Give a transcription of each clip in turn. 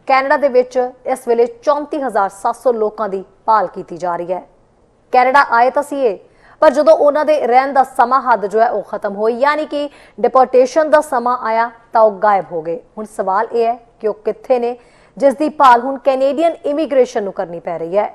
Canada ਦੇ ਵਿੱਚ ਇਸ ਵੇਲੇ 34,700 ਲੋਕਾਂ ਦੀ ਭਾਲ ਕੀਤੀ ਜਾ ਰਹੀ ਹੈ। ਕੈਨੇਡਾ ਆਏ ਤਾਂ ਸੀ ਇਹ, पर जो उन्होंने रहन का समा हद जो है वह खत्म हो, यानी कि डिपोर्टेशन का समा आया तो वह गायब हो गए। हुण सवाल यह है कि वह कित्थे ने, जिसकी भाल हुण कैनेडियन इमीग्रेशन नूं करनी पै रही है।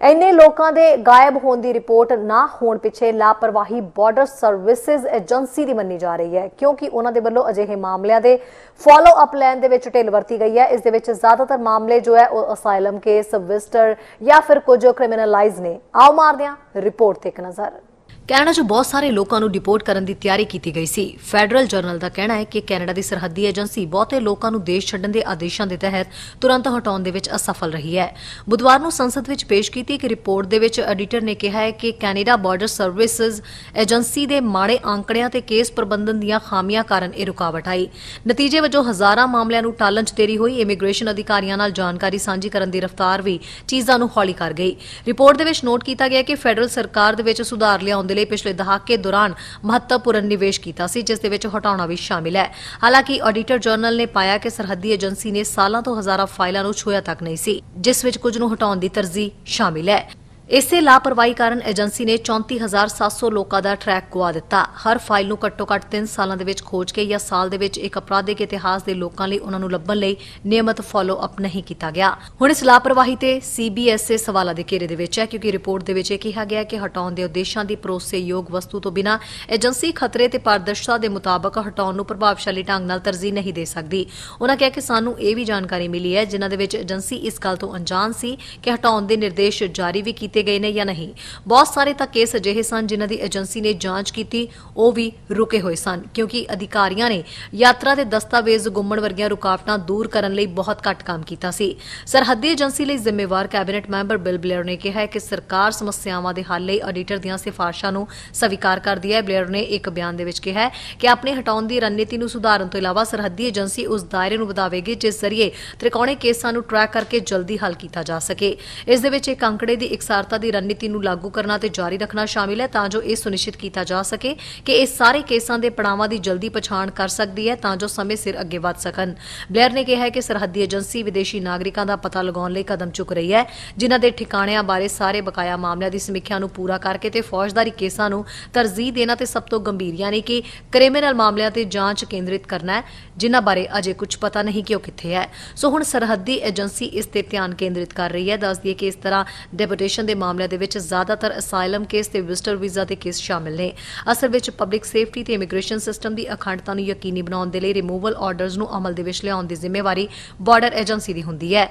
इन्ने लोगों के गायब होने की रिपोर्ट ना होने पिछे लापरवाही बॉर्डर सर्विसिज एजेंसी की मनी जा रही है, क्योंकि उन्होंने वालों अजिहे मामलों के फॉलो अप लैन दे विच ढिल वरती गई है। इस दे विच ज़्यादातर मामले जो है वह असाइलम केस, विजिटर या फिर कुछ क्रिमिनलाइज ने। आओ मारदे हां रिपोर्ट ते एक नज़र। ਕੈਨੇਡਾ 'ਚ ਬਹੁਤ ਸਾਰੇ ਲੋਕਾਂ ਨੂੰ ਡਿਪੋਰਟ ਕਰਨ ਦੀ ਤਿਆਰੀ ਕੀਤੀ ਗਈ ਸੀ। ਫੈਡਰਲ ਜਰਨਲ ਦਾ ਕਹਿਣਾ ਹੈ ਕਿ ਕੈਨੇਡਾ ਦੀ ਸਰਹੱਦੀ ਏਜੰਸੀ ਬਹੁਤੇ ਲੋਕਾਂ ਨੂੰ ਦੇਸ਼ ਛੱਡਣ ਦੇ ਆਦੇਸ਼ਾਂ ਦੇ ਤਹਿਤ ਤੁਰੰਤ ਹਟਾਉਣ ਦੇ ਵਿੱਚ ਅਸਫਲ ਰਹੀ ਹੈ। ਬੁੱਧਵਾਰ ਨੂੰ ਸੰਸਦ ਵਿੱਚ ਪੇਸ਼ ਕੀਤੀ ਇੱਕ ਰਿਪੋਰਟ ਦੇ ਵਿੱਚ ਐਡੀਟਰ ਨੇ ਕਿਹਾ ਹੈ ਕਿ ਕੈਨੇਡਾ ਬਾਰਡਰ ਸਰਵਿਸਿਜ਼ ਏਜੰਸੀ ਦੇ ਮਾੜੇ ਆંકੜਿਆਂ ਤੇ ਕੇਸ ਪ੍ਰਬੰਧਨ ਦੀਆਂ ਖਾਮੀਆਂ ਕਾਰਨ ਇਹ ਰੁਕਾਵਟ ਆਈ। ਨਤੀਜੇ ਵਜੋਂ ਹਜ਼ਾਰਾਂ ਮਾਮਲਿਆਂ ਨੂੰ ਟਾਲਣ 'ਚ ਦੇਰੀ ਹੋਈ। ਇਮੀਗ੍ਰੇਸ਼ਨ ਅਧਿਕਾਰੀਆਂ ਨਾਲ ਜਾਣਕਾਰੀ ਸਾਂਝੀ ਕਰਨ ਦੀ ਰਫ਼ਤਾਰ ਵੀ ਚੀਜ਼ਾਂ ਨੂੰ ਹੌਲੀ ਕਰ ਗਈ। ਰਿਪੋਰਟ ਦੇ ਵਿੱਚ ਨੋਟ ਕੀਤਾ ਗਿਆ ਕਿ ਫੈਡਰਲ ਸਰਕਾਰ ਦੇ ਵਿੱਚ ਸੁਧਾਰ ਲਿਆਉਣ ਦੇ ਲਈ ਪਿਛਲੇ ਦਹਾਕੇ दौरान महत्वपूर्ण निवेश किया सी, जिस दे विच हटाउणा भी शामिल है। हालांकि ऑडिटर जनरल ने पाया कि सरहदी एजेंसी ने सालों तो हज़ारां फाइलों नूं छुया तक नहीं सी, जिस विच कुछ नूं हटाउण दी तरजीह शामिल है। इसे लापरवाही कारण एजेंसी ने 34,700 लोगों का ट्रैक गुआ दिता। हर फाइल नूं घट्टो घट्ट 3 सालों दे विच खोज के या साल दे विच एक अपराधिक इतिहास के लोगों लई उन्हां नूं लभण लई नियमित फॉलो अप नहीं किया गया। हुण इस लापरवाही ते CBSA सवालों के घेरे दे विच है, क्योंकि रिपोर्ट दे विच कहा गया कि हटाउण दे उद्देशां दी भरोसेयोग वस्तु तो बिना एजेंसी खतरे ते पारदर्शिता के मुताबक हटाउण नूं प्रभावशाली ढंग नाल तरजीह नहीं दे सकदी। उन्हां कहा कि सानूं इह भी जानकारी मिली है जिन्हां दे विच एजेंसी इस गल तो अनजान सी कि हटाउण दे निर्देश जारी भी किए गए ने या नहीं। बहुत सारे तक केस अजिहे सन जिन्हां दी एजेंसी ने जांच की, वो भी रुके हुए सन, क्योंकि अधिकारियों ने यात्रा के दस्तावेज गुम्मण वर्गियां रुकावटां दूर करने लई बहुत घट काम किया सी। सरहदी एजेंसी लई जिम्मेवार कैबिनेट मैंबर बिल ब्लेयर ने कहा है कि सरकार समस्यावां दे हल लई ऑडिटर दीआं सिफारिशां नूं स्वीकार करदी है। ब्लेयर ने एक बयान दे विच कहा है कि अपने हटाउण दी रणनीति नूं सुधारन तो इलावा सरहदी एजेंसी उस दायरे नूं वधावेगी जिस जरिए त्रिकोणे केसां नूं ट्रैक करके जल्दी हल किया जा सके। इस दे विच एक अंकड़े दी इकसारता दी रणनीति नूं लागू करना ते जारी रखना शामिल है, तां जो यह सुनिश्चित किया जा सके कि इस सारे केसां दे पड़ावां दी जल्दी पछाण कर सकदी है, तां जो समय सिर अगे वध सकन। ब्लेयर ने कहा है कि सरहदी एजेंसी विदेशी नागरिकां दा पता लगाउण लई कदम चुक रही है, जिन्हां दे ठिकाणिਆਂ बारे सारे बकाया मामलों की समीक्षा नूं पूरा करके ते फौजदारी केसां नूं तरजीह देना ते सब तो गंभीर यानी कि क्रिमिनल मामलों ते जांच केंद्रित करना है, जिन्हां बारे अजे कुछ पता नहीं कि वह कित्थे है। सो हुण सरहदी एजेंसी इस ते ध्यान केंद्रित कर रही है। दस दिए कि इस तरह डेपुटेशन के मामलों के ज्यादातर असाइलम केस ते विजिटर वीज़ा के केस शामिल ने। असल में पब्लिक सेफ्टी ते इमीग्रेशन सिस्टम की अखंडता नूं यकीनी बनाउण दे लई रिमूवल ऑर्डर्स नूं अमल दे विच लिआउण दी जिम्मेवारी बॉर्डर एजेंसी की हुंदी है।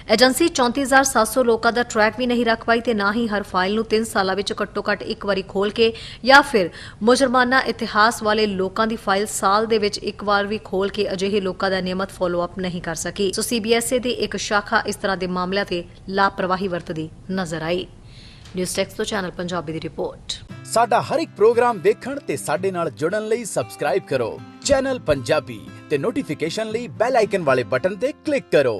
एजेंसी 34,700 लोगों का ट्रैक भी नहीं रख पाई ते ना ही हर फाइल नूं 3 सालां विच घट्टो घट्ट एक बारी खोल के या फिर मुजरमाना इतिहास वाले लोगों की फाइल साल दे विच एक बार भी खोल के अजिहे लोगों का नियमित फॉलो अप नहीं कर सकी। सो CBSA दी एक शाखा इस तरह के मामलों ते लापरवाही वरतदी नजर आई। न्यूज़ टैक्स तो चैनल पंजाबी दी रिपोर्ट। साडा हर एक प्रोग्राम देखण ते साडे नाल जुड़न लई सबसक्राइब करो चैनल पंजाबी ते नोटिफिकेशन लई बेल आइकन वाले बटन ते क्लिक करो।